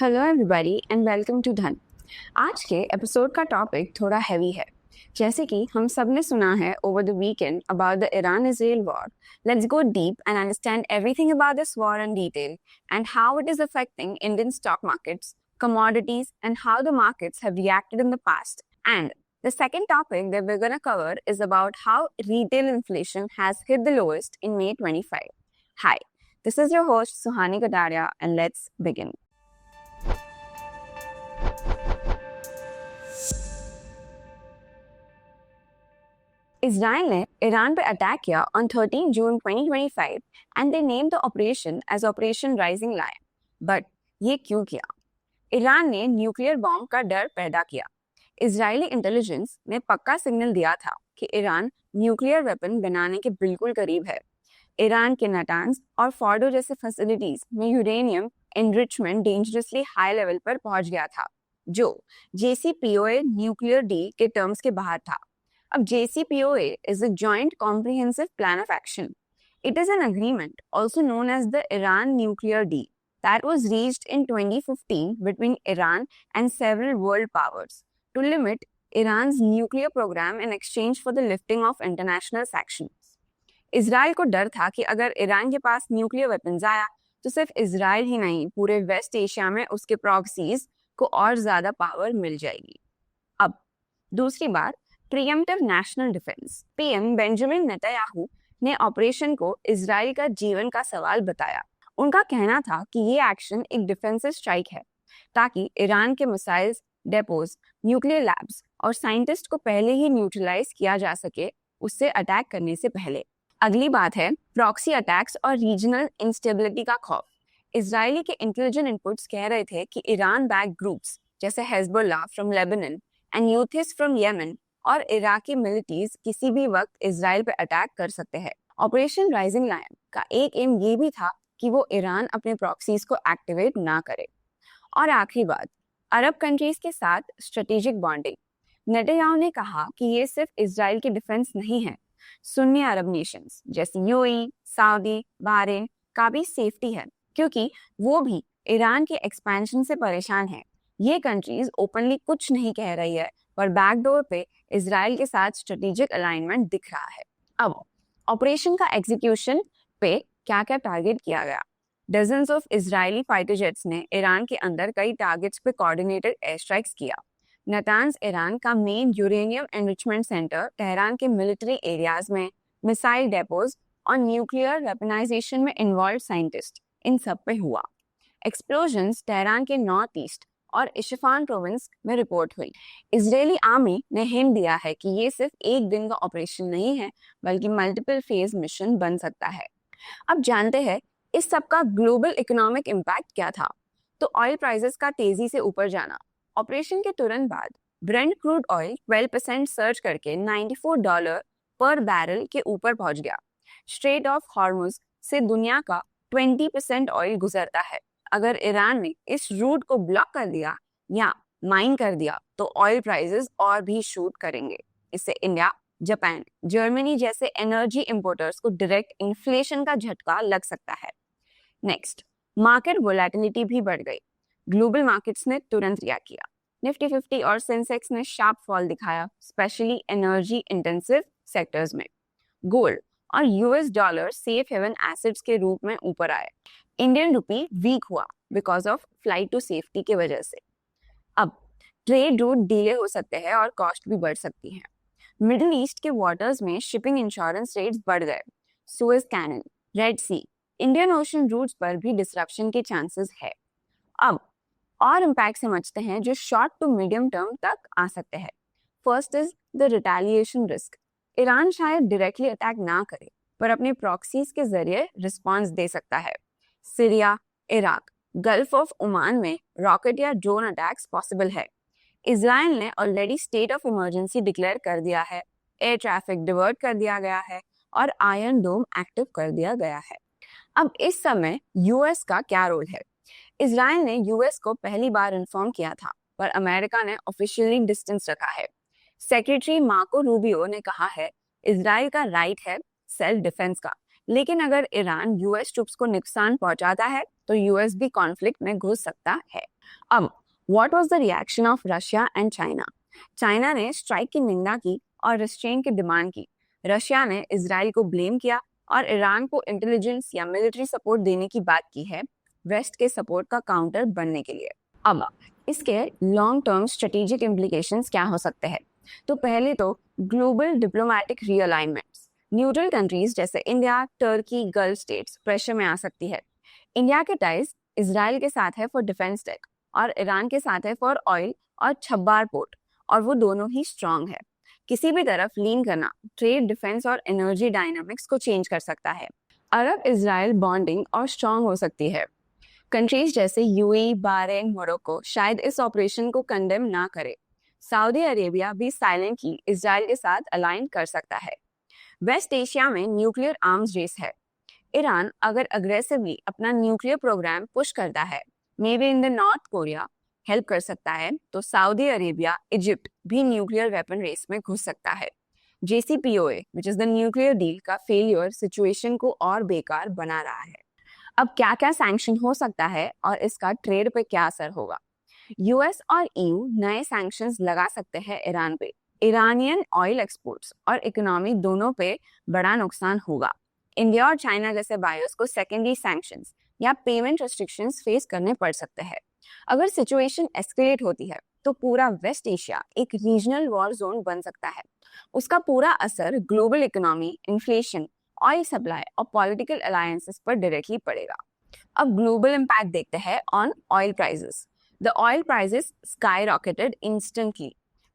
Hello everybody and welcome to Dhan. आज के episode का टॉपिक थोड़ा हैवी है। जैसे कि हम सब ने सुना है over the weekend about the Iran Israel war. Let's go deep and understand everything about this war in detail and how it is affecting Indian stock markets, commodities, and how the markets have reacted in the past. And the second topic that we're going to cover is about how retail inflation has hit the lowest in May 25. Hi, this is your host Suhani Kataria and let's begin. Israel ने Iran पर attack किया on 13 June 2025 and they named the operation as Operation Rising Lion. But ये क्यों किया? Iran ने nuclear bomb का डर पैदा किया। इजरायली इंटेलिजेंस ने पक्का सिग्नल दिया था कि ईरान न्यूक्लियर वेपन बनाने के बिल्कुल करीब है। ईरान के नाटांज और फोर्डो जैसे फैसिलिटीज में uranium enrichment dangerously high level पर पहुंच गया था, जो JCPOA न्यूक्लियर डील के टर्म्स के बाहर था। अब JCPOA is a Joint Comprehensive Plan of Action. It is an agreement also known as the Iran Nuclear Deal that was reached in 2015 between Iran and several world powers to limit Iran's nuclear program in exchange for the lifting of international sanctions. Israel को डर था कि अगर Iran के पास nuclear weapons आया तो सिर्फ Israel ही नहीं, पूरे वेस्ट एशिया में उसके प्रॉक्सीज को और ज्यादा पावर मिल जाएगी। अब दूसरी बात, pre-emptive national defence. PM Benjamin Netanyahu ने ऑपरेशन को इजराइल का जीवन का सवाल बताया। उनका कहना था कि ये एक्शन एक डिफेंसिव स्ट्राइक है ताकि ईरान के मिसाइल्स, डेपोज, न्यूक्लियर लैब्स और साइंटिस्ट को पहले ही न्यूट्रलाइज किया जा सके उससे अटैक करने से पहले। अगली बात है प्रॉक्सी अटैक्स और रीजनल इंस्टेबिलिटी का खौफ। इजरायली के इंटेलिजेंट इनपुट्स कह रहे थे कि ईरान बैक ग्रुप्स जैसे Hezbollah from Lebanon and Houthis from Yemen और इराकी मिलिट्रीज किसी भी वक्त इजराइल पर अटैक कर सकते हैं। ऑपरेशन राइजिंग लायन का एक एम ये भी था कि वो ईरान अपने प्रॉक्सीज को एक्टिवेट ना करे। और आखिरी बात, अरब कंट्रीज के साथ स्ट्रेटेजिक बॉन्डिंग। नेतन्याहू ने कहा कि ये सिर्फ इजराइल की डिफेंस नहीं है, सुन्नी अरब नेशंस जैसे यूएई, सऊदी, बहरीन का भी सेफ्टी है, क्योंकि वो भी ईरान के एक्सपेंशन से परेशान है। ये कंट्रीज ओपनली कुछ नहीं कह रही है, पर बैकडोर पे इजराइल के साथ स्ट्रेटेजिक अलाइनमेंट दिख रहा है। अब ऑपरेशन का एग्जीक्यूशन पे क्या क्या टारगेट किया गया। Dozens of Israeli fighter jets ने ईरान के अंदर कई टारगेट्स पे कोऑर्डिनेटेड एयर स्ट्राइक्स किया। नातांज ईरान का main uranium enrichment centre, Tehran के मिलिट्री एरियाज में मिसाइल डेपोज और न्यूक्लियर वेपनाइजेशन में इन्वॉल्व साइंटिस्ट, इन सब पे हुआ। एक्सप्लोजन्स तेहरान के नॉर्थ ईस्ट और इशफान प्रोविंस में रिपोर्ट हुई। इजरायली आर्मी ने हिंट दिया है कि ये सिर्फ एक दिन का ऑपरेशन नहीं है, बल्कि मल्टीपल फेज मिशन बन सकता है। अब जानते हैं इस सब का ग्लोबल इकोनॉमिक इम्पैक्ट क्या था। तो ऑयल प्राइसेस का तेजी से ऊपर जाना। ऑपरेशन के तुरंत बाद ब्रेंट क्रूड ऑयल 12% सर्ज करके $94 पर बैरल के ऊपर पहुंच गया। स्ट्रेट ऑफ हॉर्मुज से दुनिया का 20% ऑयल गुजरता है। अगर ईरान ने इस रूट को ब्लॉक कर दिया या माइन कर दिया तो ऑयल प्राइसेस और भी शूट करेंगे। इससे इंडिया, जापान, जर्मनी जैसे एनर्जी इंपोर्टर्स को डायरेक्ट इन्फ्लेशन का झटका लग सकता है। नेक्स्ट, मार्केट वोलेटिलिटी भी बढ़ गई। ग्लोबल मार्केट्स ने तुरंत रिएक्ट किया। निफ्टी 50 और सेंसेक्स ने शार्प फॉल दिखाया, स्पेशली एनर्जी इंटेंसिव सेक्टर्स में। गोल्ड और US dollar safe haven assets के रूप में ऊपर आए। इंडियन रुपी वीक हुआ because of flight to safety की वजह से। अब ट्रेड रूट डिले हो सकते हैं और कॉस्ट भी बढ़ सकती है। मिडिल ईस्ट के वाटर्स में शिपिंग इंश्योरेंस रेट्स बढ़ गए। सुएज कैनल, रेड सी, इंडियन ओशन रूट्स पर भी डिसरप्शन के चांसेस है। अब और इम्पैक्ट समझते हैं जो शॉर्ट टू मीडियम टर्म तक आ सकते हैं। First is the retaliation risk. Iran शायद डायरेक्टली अटैक ना करे, पर अपने प्रॉक्सीज के जरिए रिस्पॉन्स दे सकता है। Syria, Iraq, gulf of Oman में रॉकेट या ड्रोन अटैक्स पॉसिबल है। इजराइल ने already state of emergency declare कर दिया है, एयर ट्रैफिक डिवर्ट कर दिया गया है और आयरन डोम एक्टिव कर दिया गया है। अब इस समय यूएस का क्या रोल है? इजराइल ने यूएस को पहली बार इन्फॉर्म किया था, पर अमेरिका ने ऑफिशियली डिस्टेंस रखा है। सेक्रेटरी मार्को रूबियो ने कहा है इजराइल का राइट है सेल्फ डिफेंस का, लेकिन अगर ईरान यूएस ट्रूप्स को नुकसान पहुंचाता है तो यूएस भी कॉन्फ्लिक्ट में घुस सकता है। अब what was the reaction of Russia and China? China ने स्ट्राइक की निंदा की और रिस्ट्रेन की डिमांड की। रशिया ने इजराइल को ब्लेम किया और ईरान को इंटेलिजेंस या मिलिट्री सपोर्ट देने की बात की है, वेस्ट के सपोर्ट का काउंटर बनने के लिए। अब इसके लॉन्ग टर्म स्ट्रेटेजिक इम्प्लीकेशंस क्या हो सकते हैं? तो पहले तो ग्लोबल डिप्लोमेटिक रीअलाइनमेंट्स, न्यूट्रल कंट्रीज जैसे India, Turkey, gulf states pressure में आ सकती है। इंडिया के टाइज इजराइल के साथ है फॉर डिफेंस टेक और ईरान के साथ है फॉर ऑयल और छब्बार पोर्ट, और वो दोनों ही स्ट्रांग है। किसी भी तरफ लीन करना ट्रेड, डिफेंस और एनर्जी डायनामिक्स को चेंज कर सकता है। अरब इजराइल बॉन्डिंग और स्ट्रांग हो सकती है। कंट्रीज जैसे यूएई, बहरीन, मोरक्को शायद इस ऑपरेशन को कंडेम ना करे। सऊदी अरेबिया भी साइलेंटली इजराइल के साथ अलाइन कर सकता है। वेस्ट एशिया में न्यूक्लियर आर्म्स रेस है। ईरान अगर अग्रेसिवली अपना न्यूक्लियर प्रोग्राम पुश करता है, may be in the north Korea help कर सकता है, तो सऊदी अरेबिया, इजिप्ट भी न्यूक्लियर वेपन रेस में घुस सकता है। JCPOA which is the nuclear deal का फेलियर सिचुएशन को और बेकार बना रहा है। अब क्या क्या सैंक्शन हो सकता है और इसका ट्रेड पे क्या असर होगा? यूएस और EU नए सैंक्शंस लगा सकते हैं ईरान पे। ईरानियन ऑयल एक्सपोर्ट्स और इकोनॉमी दोनों पे बड़ा नुकसान होगा। इंडिया और चाइना जैसे बायर्स को सेकेंडरी सैंक्शंस या पेमेंट रेस्ट्रिक्शंस फेस करने पड़ सकते हैं। अगर सिचुएशन एस्केलेट होती है तो पूरा वेस्ट एशिया एक रीजनल वॉर जोन बन सकता है। उसका पूरा असर global economy, inflation, oil supply और पॉलिटिकल अलायंसेस पर डायरेक्टली पड़ेगा। अब ग्लोबल इम्पैक्ट देखते हैं on oil prices. The oil prices skyrocketed instantly.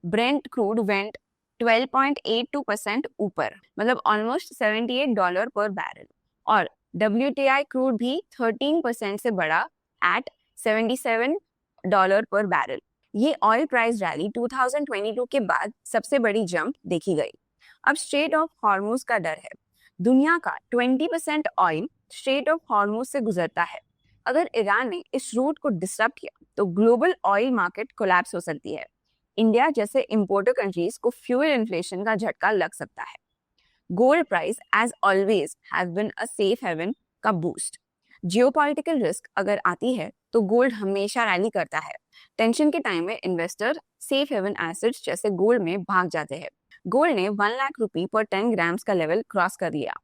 Brent crude went 12.82% ऊपर, मतलब ऑलमोस्ट $78 पर बैरल, और WTI क्रूड भी 13% से बढ़ा एट $77 पर बैरल। ये ऑयल प्राइस रैली 2022 के बाद सबसे बड़ी जंप देखी गई। अब स्ट्रेट ऑफ हॉर्मुज का डर है। दुनिया का 20% ऑयल स्ट्रेट ऑफ हॉर्मुज से गुजरता है। अगर ईरान ने इस रूट को डिसरप्ट किया तो ग्लोबल ऑयल मार्केट कोलैप्स हो सकती है। इंडिया जैसे इंपोर्टर कंट्रीज को फ्यूल इन्फ्लेशन का झटका लग सकता है। Gold price as always have been a safe haven का बूस्ट। जियोपॉलिटिकल रिस्क अगर आती है तो गोल्ड हमेशा रैली करता है। टेंशन के टाइम में इन्वेस्टर सेफ हेवन एसेट्स जैसे गोल्ड में भाग जाते हैं। गोल्ड ने 1 लाख रुपए पर 10 ग्राम्स का लेवल क्रॉस कर लिया।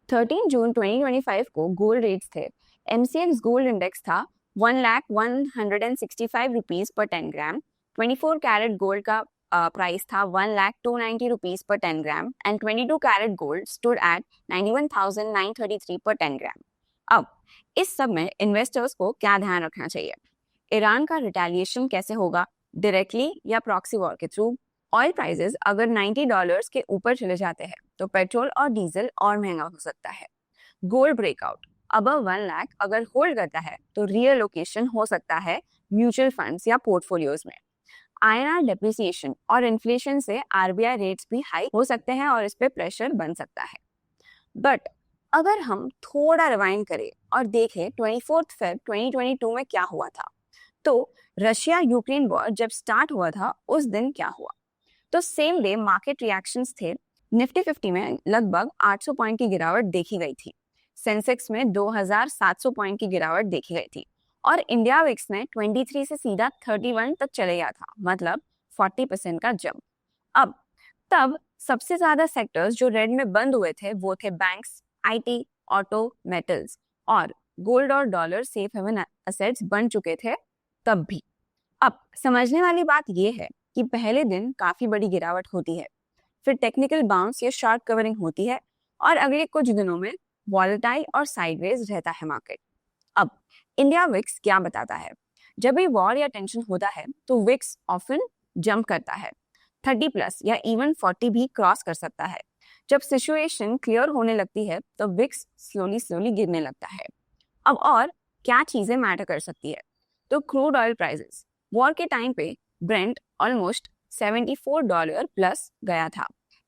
13 जून 2025 को गोल्ड रेट्स थे। MCX गोल्ड इंडेक्स था 1,165 रुपीज पर 10 ग्राम। 24 कैरेट गोल्ड का प्राइस था 1,290 रुपीज पर 10 gram and 22 carat gold stood at 91,933 पर 10 ग्राम। अब इस सब में इन्वेस्टर्स को क्या ध्यान रखना चाहिए? ईरान का रिटेलिएशन कैसे होगा, डायरेक्टली या प्रॉक्सी वॉर के थ्रू? ऑयल प्राइसेस अगर $90 के ऊपर चले जाते हैं तो पेट्रोल और डीजल और महंगा हो सकता है। गोल्ड ब्रेकआउट अबव 1 लाख अगर होल्ड करता है तो रीअलोकेशन हो सकता है म्यूचुअल फंड्स या पोर्टफोलियोज में। INR डेप्रिसिएशन और इन्फ्लेशन से RBI रेट्स भी हाई हो सकते हैं और इस पे प्रेशर बन सकता है। बट अगर हम थोड़ा रिवाइंड करें और देखें 24 फेब 2022 में क्या हुआ था, तो रशिया यूक्रेन वॉर जब स्टार्ट हुआ था उस दिन क्या हुआ? तो सेम डे मार्केट रिएक्शंस थे। निफ्टी 50 में लगभग 800 पॉइंट की गिरावट देखी गई थी। सेंसेक्स में 2700 पॉइंट की गिरावट देखी गई थी और इंडिया विक्स में 23 से सीधा 31 तक चले गया था, मतलब 40% का जंप। अब तब सबसे ज्यादा सेक्टर्स जो रेड में बंद हुए थे वो थे बैंक्स, IT, ऑटो, मेटल्स, और गोल्ड और डॉलर सेफ हेवन एसेट्स बन चुके थे तब भी। अब समझने वाली बात यह है कि पहले दिन काफी बड़ी गिरावट होती है, फिर टेक्निकल बाउंस या शार्ट कवरिंग होती है और अगले कुछ दिनों में वॉलेटाइल और साइडवेज रहता है मार्केट। अब इंडिया विक्स क्या बताता है? जब भी वॉर या टेंशन होता है तो विक्स ऑफन जंप करता है, 30+ या इवन 40 भी क्रॉस कर सकता है। जब सिचुएशन क्लियर होने लगती है तो विक्स स्लोली गिरने लगता है। अब और क्या चीजें मैटर कर सकती है? तो क्रूड ऑयल प्राइसेस वॉर के टाइम पे ब्रेंट ऑलमोस्ट $74 प्लस गया था।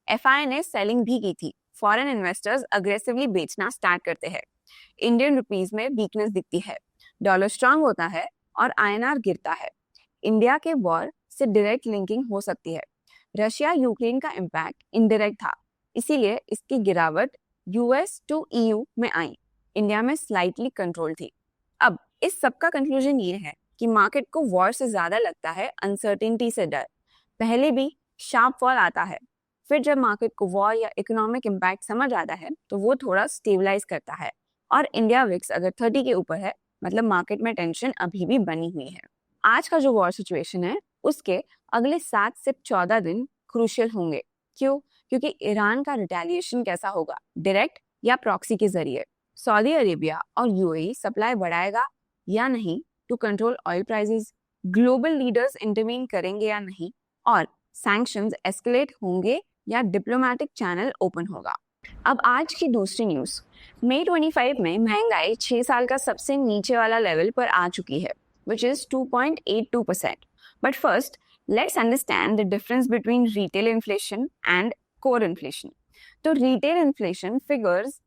FI ने सेलिंग भी की थी। फॉरेन इन्वेस्टर्स अग्रेसिवली बेचना स्टार्ट करते हैं। इंडियन रुपीज में वीकनेस दिखती है, डॉलर स्ट्रांग होता है और INR गिरता है। इंडिया के वॉर से डायरेक्ट लिंकिंग हो सकती है। रशिया यूक्रेन का इम्पैक्ट इनडायरेक्ट था, इसीलिए इसकी गिरावट यूएस टू ईयू में आई, इंडिया में स्लाइटली कंट्रोल थी। अब इस सब का कंक्लूजन ये है कि मार्केट को वॉर से ज्यादा लगता है अनसर्टेनिटी से डर। पहले भी शार्प फॉल आता है, फिर जब मार्केट को वॉर या इकोनॉमिक इम्पैक्ट समझ आता है तो वो थोड़ा स्टेबलाइज करता है। और इंडिया विक्स अगर 30 के ऊपर है, मतलब मार्केट में टेंशन अभी भी बनी हुई है। आज का जो वॉर सिचुएशन है उसके अगले 7 से 14 दिन क्रूशियल होंगे। क्यों? क्योंकि ईरान का रिटेलिएशन कैसा होगा, डायरेक्ट या प्रॉक्सी के जरिए। सऊदी अरेबिया और यूएई सप्लाई बढ़ाएगा या नहीं to control oil prices, global leaders intervene करेंगे या नहीं, और सैंक्शंस एस्केलेट होंगे या डिप्लोमेटिक चैनल ओपन होगा। अब आज की दूसरी न्यूज, मई 25 में महंगाई 6 साल का सबसे नीचे वाला लेवल पर आ चुकी है, which is 2.82%. But first, let's understand the difference between retail inflation and core inflation. So retail inflation figures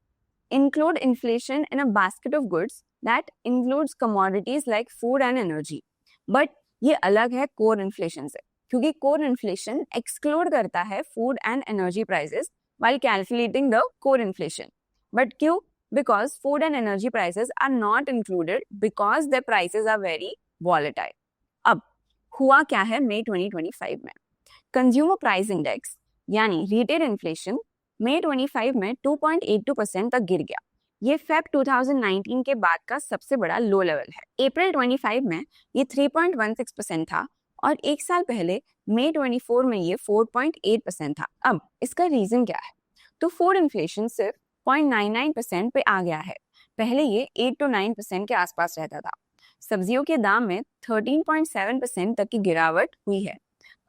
include inflation in a basket of goods that includes commodities like food and energy. But ये अलग है core inflation से, क्योंकि core inflation exclude करता है food and energy prices while calculating the core inflation. But क्यों? Because food and energy prices are not included because their prices are very volatile. अब हुआ क्या है मई 2025 में? कंज्यूमर प्राइस इंडेक्स यानी रिटेल इन्फ्लेशन मई 25 में 2.82% तक गिर गया। ये फेब 2019 के बाद का सबसे बड़ा लो लेवल है। अप्रैल 25 में ये 3.16% था और एक साल पहले मई 24 में ये 4.8% था। अब इसका रीजन क्या है? तो फूड इन्फ्लेशन सिर्फ 0.99% पे आ गया है। पहले ये 8 to 9% के आसपास रहता था। सब्जियों के दाम में 13.7% तक की गिरावट हुई है।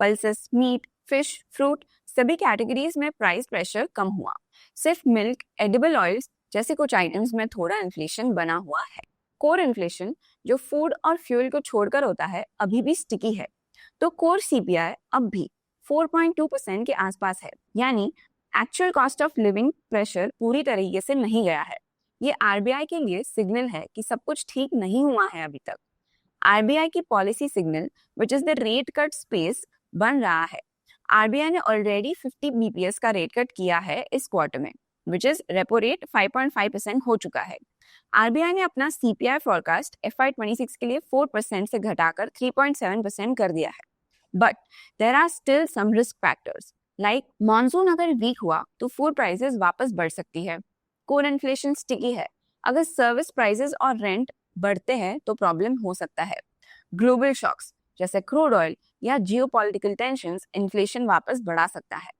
पल्सेस, मीट, फिश, फ्रूट सभी कैटेगरीज में प्राइस प्रेशर कम हुआ। सिर्फ मिल्क, एडिबल ऑयल्स जैसे कुछ आइटम्स में थोड़ा इन्फ्लेशन बना हुआ है। कोर इन्फ्लेशन जो फूड और फ्यूल को छोड़कर होता है अभी भी स्टिकी है। तो कोर सीपीआई अब भी 4.2% के आसपास है, यानी actual cost of living pressure पूरी तरीके से नहीं गया है। ये आरबीआई के लिए सिग्नल है कि सब कुछ ठीक नहीं हुआ है अभी तक। आरबीआई की policy signal which is the rate cut space बन रहा है। आरबीआई ने ऑलरेडी 50 बीपीएस का रेट कट किया है इस क्वार्टर में, विच इज रेपो रेट 5.5% हो चुका है। आरबीआई ने अपना सीपीआई फोरकास्ट FY26 के लिए 4% से घटाकर 3.7% कर दिया है। But there are still some risk factors like monsoon अगर वीक हुआ तो फूड प्राइसेस वापस बढ़ सकती है। कोर इन्फ्लेशन स्टिकी है, अगर सर्विस प्राइसेस और रेंट बढ़ते हैं तो प्रॉब्लम हो सकता है। ग्लोबल शॉक्स जैसे क्रूड ऑयल या जियोपॉलिटिकल टेंशंस इन्फ्लेशन वापस बढ़ा सकता है।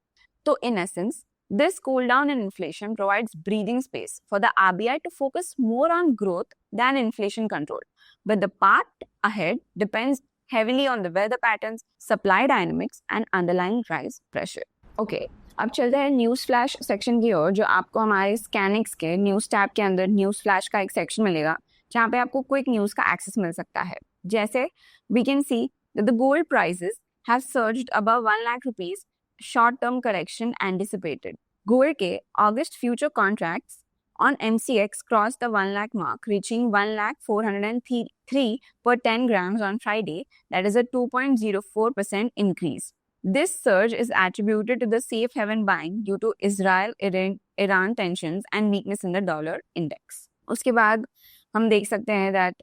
तो in essence this cool down in inflation provides breathing space for the RBI to focus more on growth than inflation control. But the path ahead depends heavily on the weather patterns, supply dynamics, and underlying price pressure. Okay, अब चलते हैं news flash section की ओर, जो आपको हमारे स्कैनिक्स के news tab के अंदर न्यूज़ फ्लैश का एक सेक्शन मिलेगा जहाँ पे आपको क्विक न्यूज़ का एक्सेस मिल सकता है। जैसे we can see that the gold prices have surged above 1 lakh rupees, short-term correction anticipated. Gold के August future contracts on MCX crossed the 1 lakh mark, reaching 1,403 per 10 grams on Friday. That is a 2.04% increase. This surge is attributed to the safe haven buying due to Israel-Iran tensions and weakness in the dollar index. उसके बाद हम देख सकते हैं that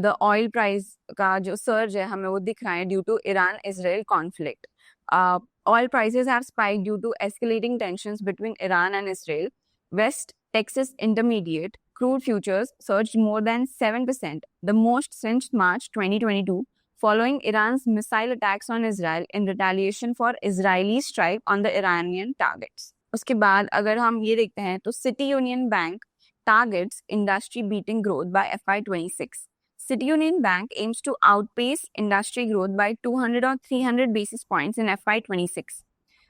the oil price का जो surge है हमें वो दिख रहा है due to Iran-Israel conflict. Oil prices have spiked due to escalating tensions between Iran and Israel. West Texas Intermediate crude futures surged more than 7%, the most since March 2022, following Iran's missile attacks on Israel in retaliation for Israeli strike on the Iranian targets. उसके बाद अगर हम ये देखते हैं तो City Union Bank targets industry beating growth by FY26. City Union Bank aims to outpace industry growth by 200 or 300 basis points in FY26.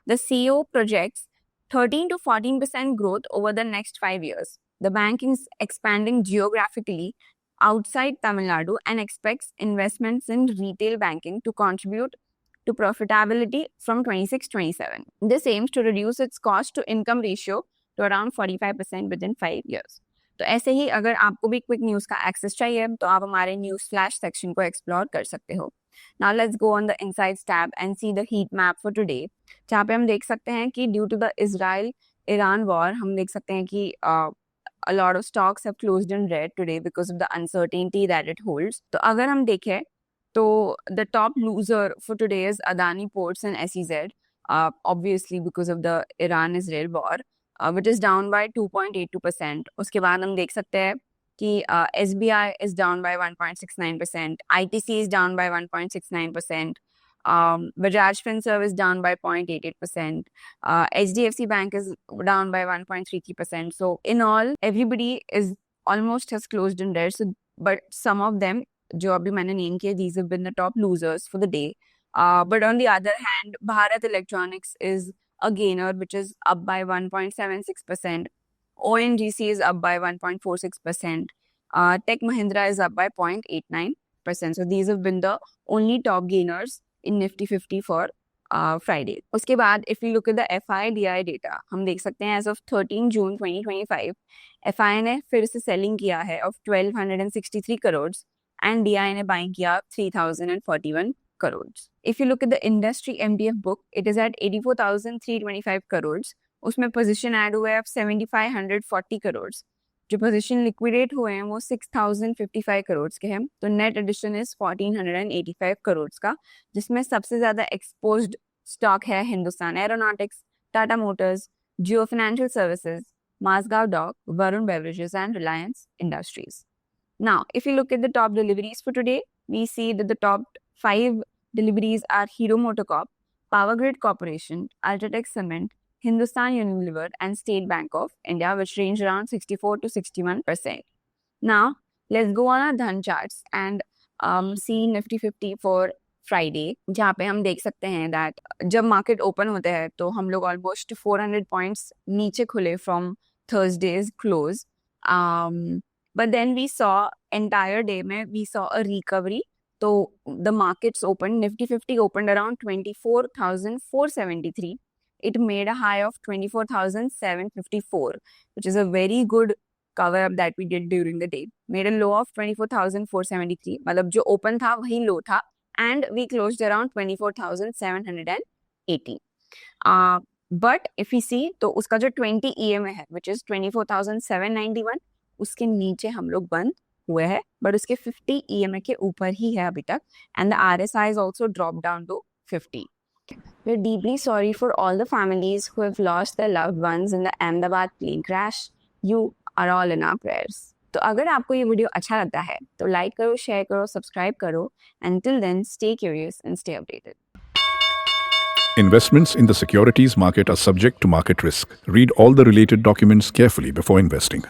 The CEO projects 13 to 14% growth over the next 5 years. The bank is expanding geographically outside Tamil Nadu and expects investments in retail banking to contribute to profitability from 26-27. This aims to reduce its cost to income ratio to around 45% within 5 years. तो ऐसे ही अगर आपको भी quick news का access चाहिए तो आप हमारे न्यूज़ फ्लैश सेक्शन को एक्सप्लोर कर सकते हो। Now let's go on the insides tab and see the heat map for today, जहाँ पे हम देख सकते हैं कि due to the Israel Iran war, हम देख सकते हैं कि a lot of stocks have closed in red today because of the uncertainty that it holds. तो अगर हम देखें तो the top loser for today is Adani Ports and SEZ, obviously because of the Iran-Israel war, which is down by 2.82%. उसके बाद हम देख सकते हैं कि SBI is down by 1.69%, ITC is down by 1.69%, Bajaj Finserv is down by 0.88%, HDFC Bank is down by 1.33%. So in all, everybody is almost has closed in red. So, but some of them, जो अभी मैंने name किए, these have been the top losers for the day. But on the other hand, Bharat Electronics is a gainer, which is up by 1.76%. ONGC is up by 1.46%. Tech Mahindra is up by 0.89%. So these have been the only top gainers in Nifty 50 for Friday. उसके बाद if we look at the FI/DI data, हम देख सकते हैं as of 13 June 2025, FI ने फिर से selling किया है of 1263 crores and DI ने buying किया 3041 crores. If you look at the industry MDF book, it is at 84,325 crores. उसमें position add हुआ है 7,540 crores. जो पोजीशन लिक्विडेट हुए हैं वो 6,055 करोड़ के हैं. तो नेट एडिशन इज 1,485 करोड़ का, जिसमें सबसे ज्यादा एक्सपोज्ड स्टॉक है Hindustan Aeronautics, Tata Motors, Jio Financial Services, Mazagon Dock, Varun Beverages and Reliance Industries. Now, if you look at the top deliveries for today, we see that the top 5 deliveries are Hero MotoCorp, Power Grid Corporation, Ultratech Cement, Hindustan Unilever, and State Bank of India, which range around 64 to 61%. Now, let's go on our Dhan charts and see Nifty 50 for Friday, जहाँ पे हम देख सकते हैं that जब market open होते हैं तो हम लोग almost 400 points नीचे खुले from Thursday's close. But then we saw entire day में we saw a recovery. So the markets opened, Nifty 50 opened around 24,473. It made a high of 24,754, which is a very good cover up that we did during the day. Made a low of 24,473. मतलब जो open था वही low था, and we closed around 24,780. But if we see तो उसका जो 20 EMA है, which is 24,791, उसके नीचे हम लोग बंद हुए हैं, but उसके 50 EMA के ऊपर ही है अभी तक, and the RSI is also dropped down to 50. We're deeply sorry for all the families who have lost their loved ones in the Ahmedabad plane crash. You are all in our prayers. तो अगर आपको ये video अच्छा लगता है तो like करो, share करो, सब्सक्राइब करो. Until then, stay curious and stay updated. Investments in the securities market are subject to market risk. Read all the related documents carefully before investing.